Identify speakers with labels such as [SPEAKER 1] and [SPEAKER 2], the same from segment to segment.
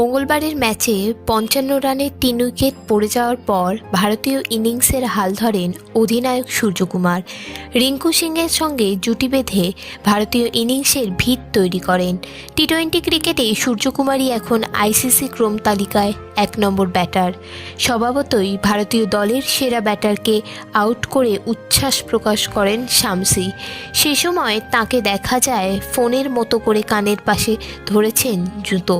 [SPEAKER 1] মঙ্গলবারের ম্যাচে ৫৫ রানে ৩ উইকেট পড়ে যাওয়ার পর ভারতীয় ইনিংসের হাল ধরেন অধিনায়ক সূর্যকুমার। রিঙ্কু সিংয়ের সঙ্গে জুটি বেঁধে ভারতীয় ইনিংসের ভিত তৈরি করেন। টি-20 ক্রিকেটে সূর্যকুমারই এখন আইসিসি ক্রম তালিকায় ১ নম্বর ব্যাটার। স্বভাবতই ভারতীয় দলের সেরা ব্যাটারকে আউট করে উচ্ছ্বাস প্রকাশ করেন শামসি। সে সময় তাকে দেখা যায় ফোনের মতো করে কানের পাশে ধরেছেন জুতো,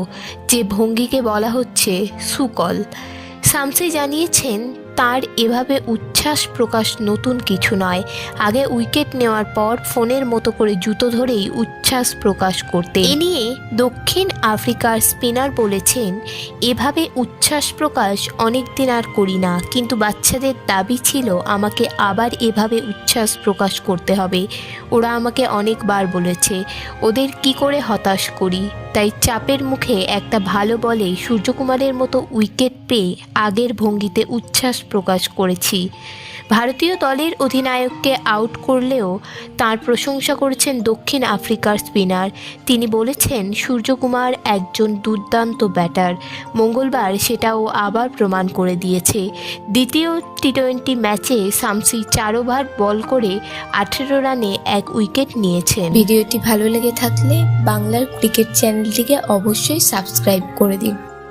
[SPEAKER 1] যে ভঙ্গিকে বলা হচ্ছে সুকল। শামসি জানিয়েছেন তার এভাবে উচ্ছ্বাস প্রকাশ নতুন কিছু নয়, আগে উইকেট নেওয়ার পর ফোনের মতো করে জুতো ধরেই উচ্ছ্বাস প্রকাশ করতে। এ নিয়ে দক্ষিণ আফ্রিকার স্পিনার বলেছেন, এভাবে উচ্ছ্বাস প্রকাশ অনেক দিন আর করি না, কিন্তু বাচ্চাদের দাবি ছিল আমাকে আবার এভাবে উচ্ছ্বাস প্রকাশ করতে হবে। ওরা আমাকে অনেকবার বলেছে ওদের কি করে হতাশ করি, তাই চাপের মুখে একটা ভালো বলে সূর্যকুমারের মতো উইকেট পেয়ে আগের ভঙ্গিতে উচ্ছ্বাস প্রকাশ করেছি। ভারতীয় দলের অধিনায়ককে আউট করলেও তার প্রশংসা করেছেন দক্ষিণ আফ্রিকার স্পিনার। তিনি বলেছেন সূর্যকুমার একজন দুর্দান্ত ব্যাটার। মঙ্গলবার সেটাও আবার প্রমাণ করে দিয়েছে। দ্বিতীয় টি-20 ম্যাচে শামসি 4 ওভার বল করে 18 রানে 1 উইকেট নিয়েছেন।
[SPEAKER 2] ভিডিওটি ভালো লেগে থাকলে বাংলার ক্রিকেট চ্যানেলটিকে অবশ্যই সাবস্ক্রাইব করে দিন।